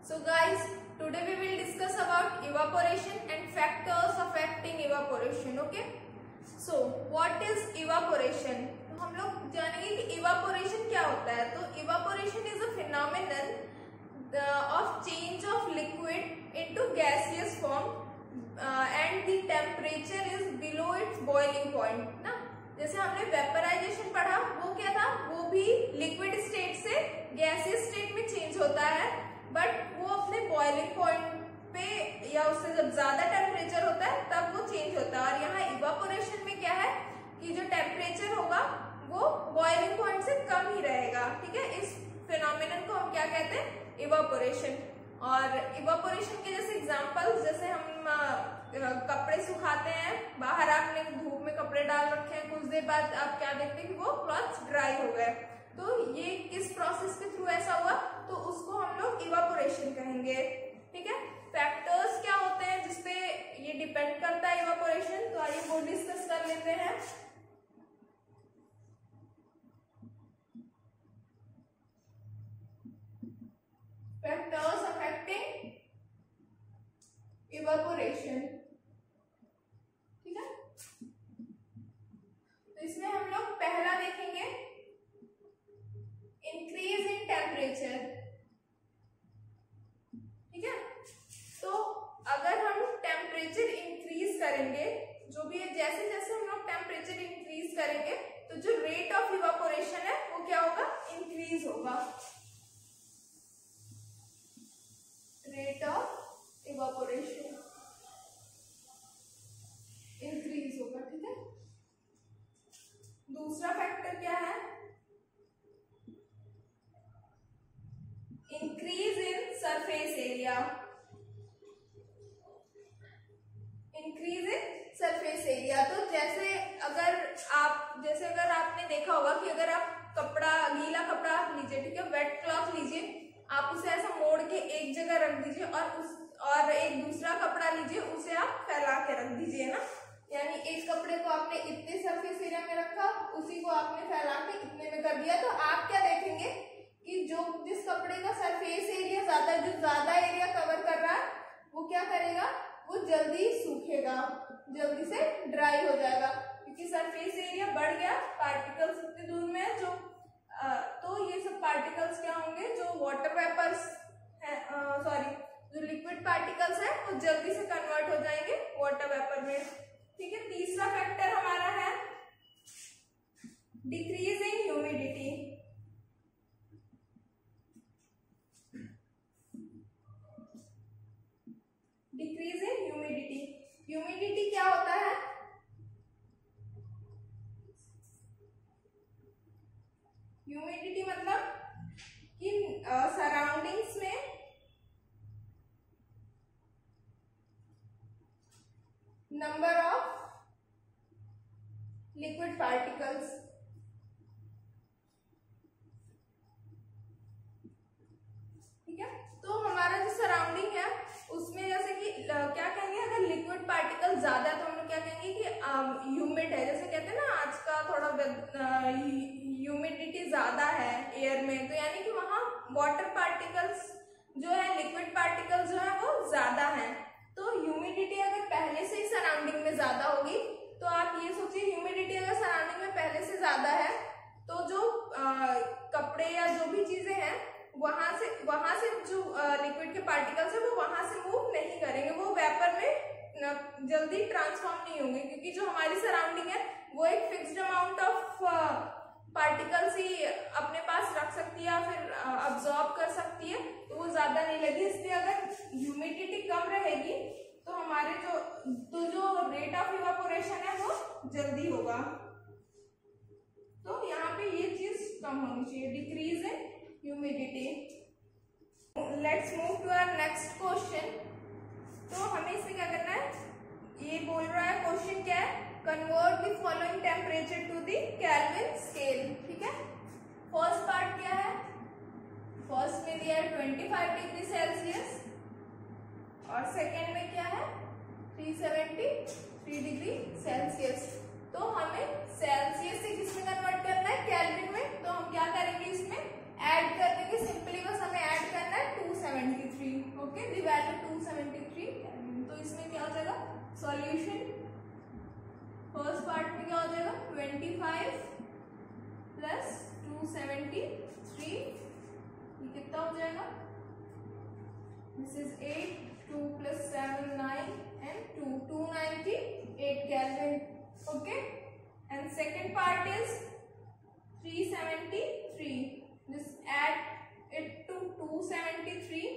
So guys, today we will discuss about evaporation and factors affecting evaporation. Okay. So what is evaporation? तो हम लोग जानेंगे कि evaporation क्या होता है. तो evaporation is a phenomenon of change of liquid into gaseous form and the temperature is below its boiling point. ना जैसे हमने वेपराइजेशन पढ़ा, वो क्या था, वो भी लिक्विड स्टेट से गैसियस स्टेट में चेंज होता है, बट वो अपने बॉइलिंग पॉइंट पे या उससे जब ज्यादा टेम्परेचर होता है तब वो चेंज होता है. और यहाँ इवापोरेशन में क्या है कि जो टेम्परेचर होगा वो बॉइलिंग पॉइंट से कम ही रहेगा. ठीक है, इस फिनोमिनन को हम क्या कहते हैं, इवापोरेशन. और इवापोरेशन के जैसे एग्जांपल्स, जैसे हम कपड़े सुखाते हैं, बाहर आपने धूप में कपड़े डाल रखे हैं, कुछ देर बाद आप क्या देखते हैं कि वो क्लॉथ्स ड्राई हो गए. तो ये किस प्रोसेस के थ्रू ऐसा हुआ, तो उसको हम लोग इवापोरेशन कहेंगे. ठीक है, फैक्टर्स क्या होते हैं जिसपे ये डिपेंड करता है इवापोरेशन, तो आइए वो डिस्कस कर लेते हैं. Factors affecting evaporation. ठीक है, तो इसमें हम लोग पहला देखेंगे इंक्रीज इन टेम्परेचर. ठीक है, तो अगर हम टेम्परेचर इंक्रीज करेंगे, जो भी है, जैसे जैसे हम लोग टेम्परेचर इंक्रीज करेंगे तो जो रेट ऑफ इवापोरेशन है वो क्या होगा, इंक्रीज होगा. रेट ऑफ इवापोरेशन इंक्रीज होगा. ठीक है, दूसरा फैक्टर क्या है, increase in surface area. Increase in surface area, तो जैसे अगर आपने देखा होगा कि अगर आप गीला कपड़ा आप लीजिए, ठीक है, वेट क्लॉथ लीजिए, आप उसे ऐसा मोड़ के एक जगह रख दीजिए और एक दूसरा कपड़ा लीजिए, उसे आप फैला के रख दीजिए ना. यानी एक कपड़े को आपने इतने सरफेस एरिया में रखा, उसी को आपने फैला के इतने में कर दिया, तो आप क्या देखेंगे कि जिस कपड़े का सरफेस एरिया जो ज्यादा एरिया कवर कर रहा है, वो क्या करेगा, वो जल्दी सूखेगा, जल्दी से ड्राई हो जाएगा, क्योंकि सरफेस एरिया बढ़ गया, पार्टिकल्स इतने दूर में है. तो ये सब पार्टिकल्स क्या होंगे, जो वाटर वेपर्स है, जो लिक्विड पार्टिकल्स है, वो जल्दी से कन्वर्ट हो जाएंगे वाटर वेपर में. ठीक है, तीसरा फैक्टर हमारा है decrease in humidity. Decrease in humidity. Humidity क्या होता है, ह्यूमिडिटी मतलब कि सराउंडिंग्स में नंबर ऑफ लिक्विड पार्टिकल्स. ठीक है, तो हमारा जो सराउंडिंग है उसमें जैसे कि क्या कहेंगे, अगर लिक्विड पार्टिकल ज्यादा है तो हम लोग क्या कहेंगे कि ह्यूमिड है. जैसे कहते हैं ना, आज का थोड़ा ह्यूमिडिटी ज्यादा है एयर में, तो यानी कि वहाँ वाटर पार्टिकल्स जो है, लिक्विड पार्टिकल्स जो है वो ज्यादा है. तो ह्यूमिडिटी अगर पहले से ही सराउंडिंग में ज्यादा होगी, तो आप ये सोचिए, ह्यूमिडिटी अगर सराउंडिंग में पहले से ज्यादा है, तो जो कपड़े या जो भी चीजें हैं, वहां से जो लिक्विड के पार्टिकल्स है वो वहां से मूव नहीं करेंगे, वो वेपर में जल्दी ट्रांसफॉर्म नहीं होंगे, क्योंकि जो हमारी सराउंडिंग है वो एक फिक्स्ड अमाउंट ऑफ पार्टिकल्स ही अपने पास रख सकती है या फिर अब्सॉर्ब कर सकती है, तो वो ज्यादा नहीं लगी. इसलिए अगर ह्यूमिडिटी कम रहेगी तो हमारे जो रेट ऑफ इवापोरेशन है वो जल्दी होगा. तो यहाँ पे ये चीज कम होनी चाहिए, decrease in humidity. Let's move to our next question. तो हमें इसमें क्या करना है, ये बोल रहा है, क्वेश्चन क्या है, convert the following temperature to the Kelvin scale. ठीक है, फर्स्ट पार्ट क्या है, फर्स्ट में दिया है 25 डिग्री सेल्सियस और सेकेंड में क्या है 373 डिग्री सेल्सियस. तो हमें सेल्सियस से किसमें कन्वर्ट करना है, केल्विन में. तो हम क्या करेंगे, इसमें ऐड कर देंगे, सिंपली बस हमें ऐड करना है 273. 25 प्लस 273, ये कितना हो जाएगा? This is 8, 2 plus 7 9 and 2 298 Kelvin. Okay, and second part is 373. Just add it to 273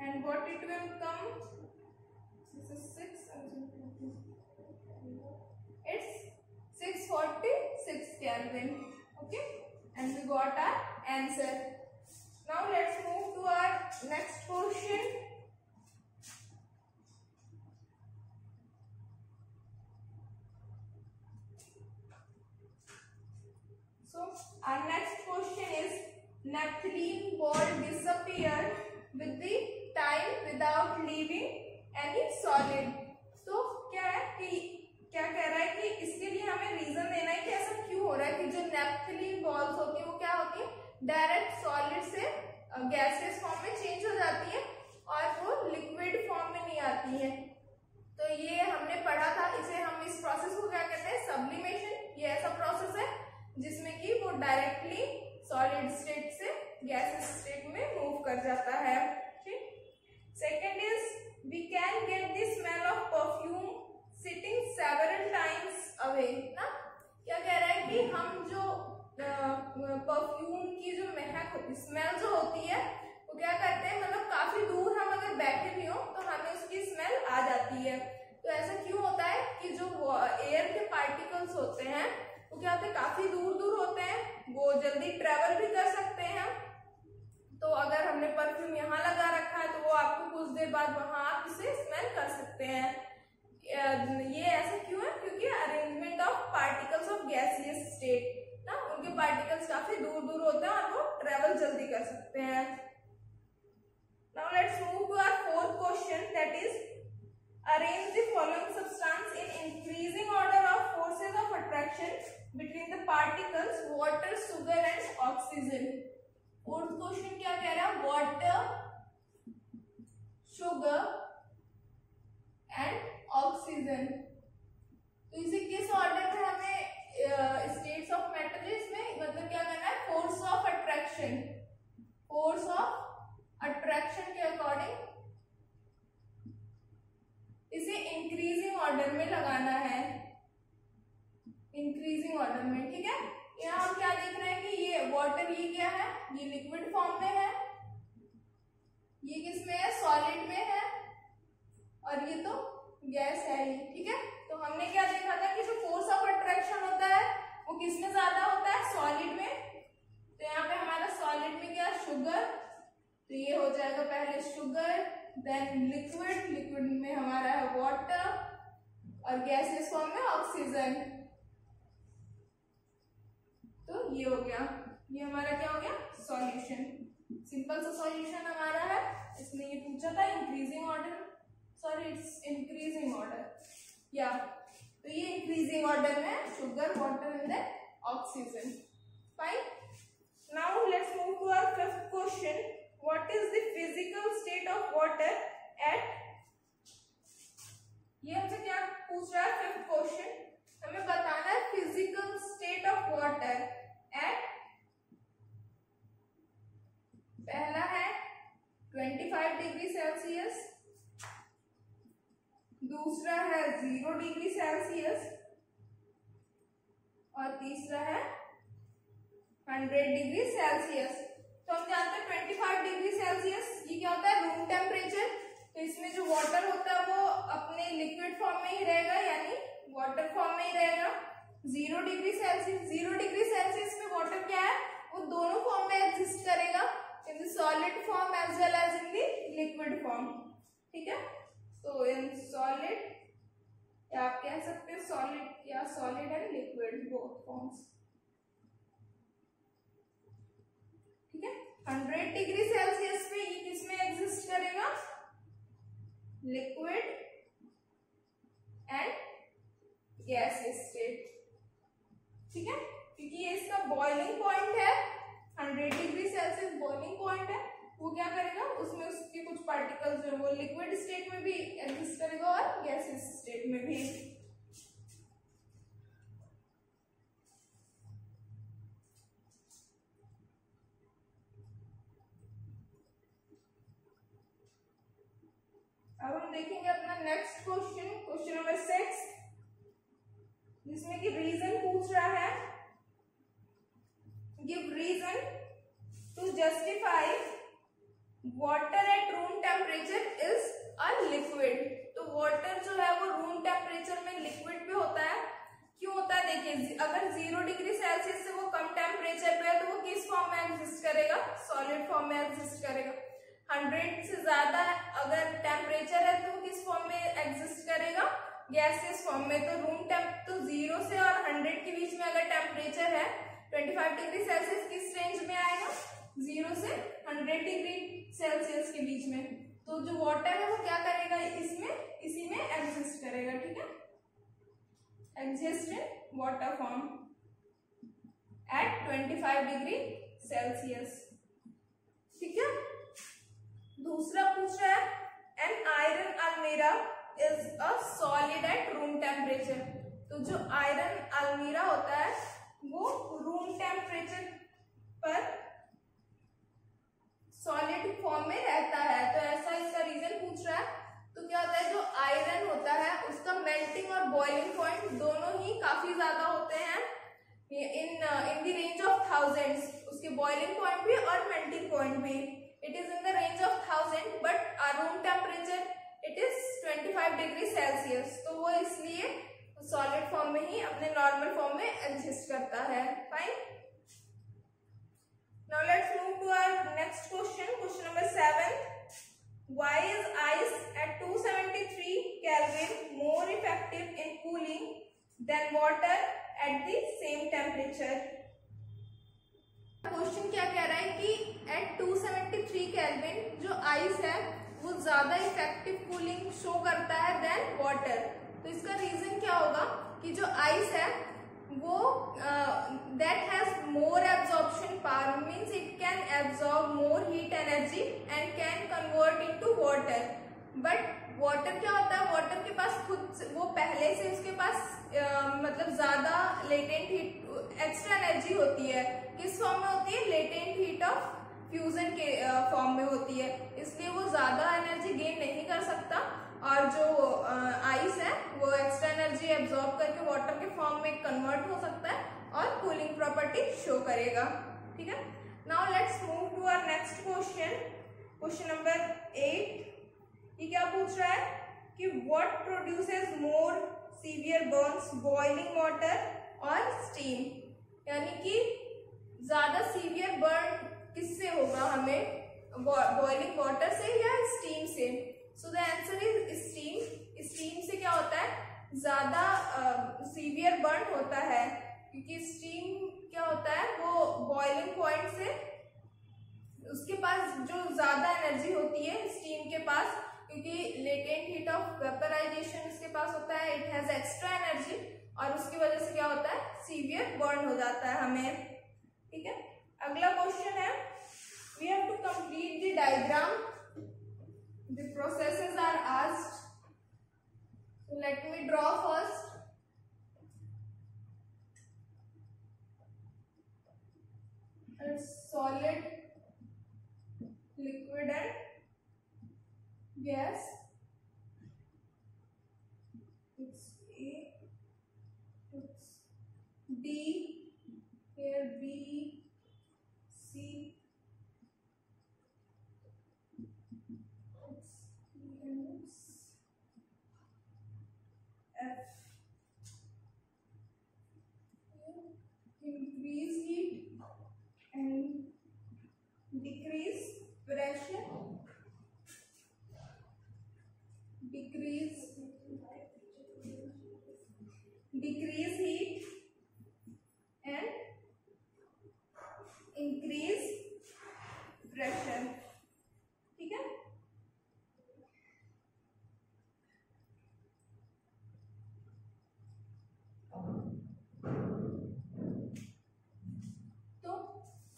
and what it will come? This is 6. It's 646 Kelvin. Okay, and we got our answer. Now let's move to our next question. So our next question is, naphthalene ball disappeared with the time without leaving any solid. तो क्या है कि क्या कह रहा है कि इसके लिए हमें रीजन देना है कि ऐसा क्यों हो रहा है कि जो नैप्थलीन बॉल्स होती है वो क्या होती है, डायरेक्ट सॉलिड से गैसियस फॉर्म में चेंज हो जाती है और वो लिक्विड फॉर्म में नहीं आती है। तो ये हमने पढ़ा था, इसे हम इस प्रोसेस को क्या कहते हैं, सब्लिमेशन। ये ऐसा प्रोसेस है जिसमें कि वो डायरेक्टली सॉलिड स्टेट से गैसियस स्टेट में मूव कर जाता है। ठीक, second is we can get the smell of perfume sitting several times away. ना क्या कह रहा है कि हम जो परफ्यूम की जो महक स्मेल जो होती है वो क्या करते हैं, मतलब काफी दूर हम अगर बैठे भी हो तो हमें उसकी स्मेल आ जाती है। तो ऐसा क्यों होता है कि जो एयर के पार्टिकल्स होते हैं वो क्या होते हैं, काफी दूर दूर होते हैं, वो जल्दी ट्रेवल भी कर सकते हैं। तो अगर हमने परफ्यूम यहाँ लगा रखा है तो वो आपको कुछ देर बाद वहां आप इसे स्मेल कर सकते हैं। ये ऐसा क्यों है, क्योंकि arrangement of particles of gaseous state ना, उनके पार्टिकल्स काफी दूर दूर होते हैं और वो ट्रेवल जल्दी कर सकते हैं। Now let's move to our fourth question, that is arrange the following substance in increasing order of forces of attraction between the particles water, sugar and oxygen. Fourth question क्या कह रहा है, वाटर, शुगर एंड ऑक्सीजन। तो इसे किस order में हमें states of matter, इसमें मतलब क्या करना है, force of attraction, force of attraction के अकॉर्डिंग इसे इंक्रीजिंग ऑर्डर में लगाना है, इंक्रीजिंग ऑर्डर में। ठीक है, यहाँ हम क्या देख रहे हैं कि ये वाटर, ये क्या है, ये लिक्विड फॉर्म में है, ये किस में है, सॉलिड में है, और ये तो गैस है ये। ठीक है, तो हमने क्या देखा था कि जो फोर्स ऑफ अट्रैक्शन होता है वो किस में ज्यादा होता है, सॉलिड में। तो यहाँ पे हमारा सॉलिड में क्या, शुगर, तो ये हो जाएगा पहले शुगर, देन लिक्विड, लिक्विड में हमारा है वाटर, और गैसियस फॉर्म में ऑक्सीजन। तो ये हो गया, ये हमारा क्या हो गया, सॉल्यूशन। सिंपल सा सॉल्यूशन हमारा है। इसने ये पूछा था increasing order, sorry it's increasing order, या तो ये इंक्रीजिंग ऑर्डर में sugar, water and then oxygen. Fine, now let's move to our fifth question, what is the physical state of water at, ये हमसे क्या पूछ रहा है, फिफ्थ क्वेश्चन, हमें बताना है physical state of water at, पहला है 25 डिग्री सेल्सियस, दूसरा है 0 डिग्री सेल्सियस, और तीसरा है 100 डिग्री सेल्सियस। तो हम जानते हैं 25 डिग्री सेल्सियस ये क्या होता है, रूम टेम्परेचर। तो इसमें जो वाटर होता है वो अपने लिक्विड फॉर्म में ही रहेगा, यानी वाटर फॉर्म में ही रहेगा। 0 डिग्री सेल्सियस, 0 डिग्री सेल्सियस में वाटर क्या है, वो दोनों फॉर्म में एग्जिस्ट करेगा, in the solid form as well as in the liquid form. ठीक है, तो इन सॉलिड, या आप कह सकते हैं सॉलिड, या solid and liquid both forms. 100 degree Celsius पे ये किसमें एग्जिस्ट करेगा, लिक्विड एंड गैसियस स्टेट। ठीक है, क्योंकि ये इसका बॉइलिंग पॉइंट है, 100 डिग्री सेल्सियस बॉइलिंग पॉइंट है, वो क्या करेगा, उसमें उसके कुछ पार्टिकल्स जो वो लिक्विड स्टेट में भी एग्जिस्ट करेगा और गैसियस स्टेट में भी। अब हम देखेंगे अपना नेक्स्ट क्वेश्चन, क्वेश्चन नंबर 6, जिसमें कि रीजन पूछ रहा है, give reason to justify water at room temperature is a liquid. तो वाटर जो है वो रूम टेम्परेचर में लिक्विड पे होता है। क्यों होता है? देखिए, अगर 0 डिग्री सेल्सियस से वो कम टेम्परेचर पे है तो वो किस फॉर्म में एग्जिस्ट करेगा? सॉलिड फॉर्म में एग्जिस्ट करेगा। 100 से ज्यादा अगर टेम्परेचर है तो वो किस फॉर्म में एग्जिस्ट करेगा? गैसियस फॉर्म में। तो रूम टेम्प तो 0 से और 100 के बीच में अगर टेम्परेचर है 25 डिग्री सेल्सियस किस रेंज में आएगा? 0 से 100 डिग्री सेल्सियस के बीच में। तो जो वाटर है वो क्या करेगा? इसमें इसी में एग्जिस्ट करेगा। ठीक है, exist in water form at 25 degree Celsius. ठीक है, दूसरा पूछ रहा है, an iron almirah is a solid at room temperature. तो जो आयरन अलमीरा होता है वो रूम टेम्परेचर पर सॉलिड फॉर्म में रहता है। तो ऐसा इसका रीजन पूछ रहा है। तो क्या होता है, जो आयरन होता है उसका मेल्टिंग और बॉइलिंग पॉइंट दोनों ही काफी ज्यादा होते हैं, in the range of thousands. उसके बॉइलिंग पॉइंट भी और मेल्टिंग पॉइंट भी। It is in the range of 1000 but room temperature it is 25 degree Celsius. तो वो इसलिए सॉलिड फॉर्म में ही अपने नॉर्मल फॉर्म में एग्जिस्ट करता है। Fine, now let's move to our next question, question number 7. Why is ice at 273 Kelvin more effective in cooling than water at the same temperature? Question क्या कह रहा है कि at 273 केल्विन जो ice है वो ज्यादा इफेक्टिव कूलिंग शो करता है देन वाटर। तो इसका रीजन क्या होगा कि जो आइस है वो that has more absorption power, means it can absorb more heat energy and can convert into water. But water क्या होता है? water के पास खुद वो पहले से उसके पास मतलब ज्यादा latent heat एक्स्ट्रा एनर्जी होती है। किस फॉर्म में होती है? latent heat of फ्यूजन के फॉर्म में होती है, इसलिए वो ज्यादा एनर्जी गेन नहीं कर सकता और जो आइस है वो एक्स्ट्रा एनर्जी एब्जॉर्ब करके वाटर के फॉर्म में कन्वर्ट हो सकता है और कूलिंग प्रॉपर्टी शो करेगा। ठीक है, now let's move to our next question, question number 8। ये क्या पूछ रहा है कि what produces more severe burns, boiling water और स्टीम? यानी कि ज्यादा सीवियर बर्न किससे होगा हमें? बॉइलिंग वाटर से या स्टीम से? So the answer is steam. Steam से क्या होता है? ज्यादा सीवियर बर्न होता है, क्योंकि स्टीम क्या होता है वो बॉइलिंग पॉइंट से उसके पास जो ज्यादा एनर्जी होती है स्टीम के पास, क्योंकि लेटेंट हीट ऑफ वेपराइजेशन इसके पास होता है, इट हैज एक्स्ट्रा एनर्जी और उसकी वजह से क्या होता है? सीवियर बर्न हो जाता है हमें। ठीक है, अगला क्वेश्चन है, we have to complete the diagram, the processes are asked. So let me draw first. It's solid, liquid and gas. It's A, it's D, here B, C, increase heat and decrease pressure, decrease heat and increase pressure। ठीक है,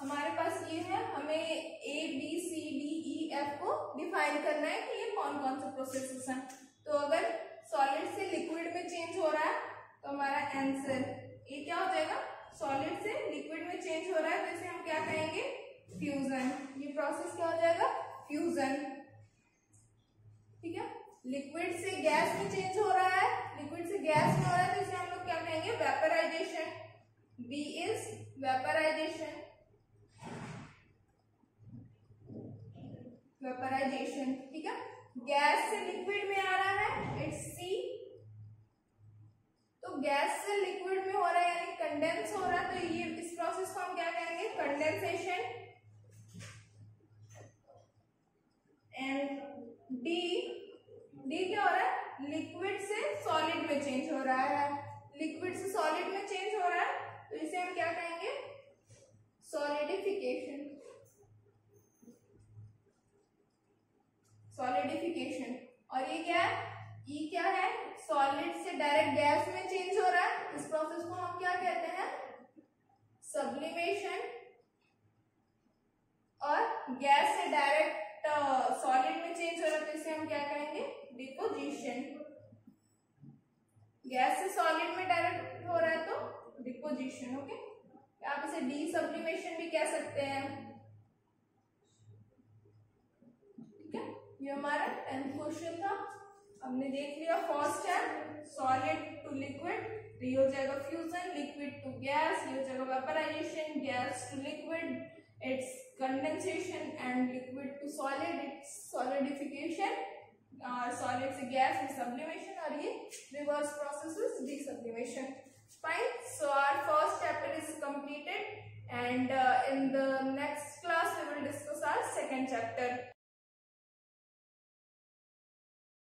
हमारे पास ये है, हमें A B C D E F को define करना है कि ये कौन कौन से प्रोसेसेस हैं। तो अगर सॉलिड से लिक्विड में चेंज हो रहा है तो हमारा आंसर ये क्या हो जाएगा? सॉलिड से लिक्विड में चेंज हो रहा है तो इसे हम क्या कहेंगे? फ्यूजन। ये प्रोसेस क्या हो जाएगा? फ्यूजन। ठीक है, लिक्विड से गैस में चेंज हो रहा है, लिक्विड से गैस में हो रहा है, तो इसे हम लोग क्या कहेंगे, vaporisation. B is vaporisation, vaporisation, ठीक है। गैस से लिक्विड में आ रहा है, इट्स सी। तो गैस से लिक्विड में हो रहा है यानी कंडेंस हो रहा है, तो ये इस प्रोसेस को हम क्या कहेंगे, कंडेंसेशन। एंड डी, डी क्या हो रहा है, लिक्विड से सॉलिड में चेंज हो रहा है, लिक्विड से सॉलिड में चेंज हो रहा है, तो इसे हम क्या कहेंगे, सॉलिडिफिकेशन, सॉलिडिफिकेशन। और ये क्या है, ई क्या है, सॉलिड से डायरेक्ट गैस में चेंज हो रहा है, इस प्रोसेस को हम क्या कहते हैं, सब्लिमेशन। और गैस से डायरेक्ट सॉलिड में चेंज हो रहा है, तो इसे हम क्या कहेंगे, डिपोजिशन। गैस से सॉलिड में डायरेक्ट हो रहा है तो डिपोजिशन, ओके। आप इसे डी सब्लिमेशन भी कह सकते हैं, ठीक है। ये हमारा 10th क्वेश्चन था। हमने देख लिया फर्स्ट है सॉलिड टू लिक्विड, तो ये हो जाएगा फ्यूजन, लिक्विड टू गैस, ये हो जाएगा vaporisation, gas to liquid it's condensation, and liquid to solid it's solidification, solid से गैस में सब्लिमेशन, और ये reverse process is desublimation. Fine, so our first chapter is completed, and in the next class we will discuss our second chapter.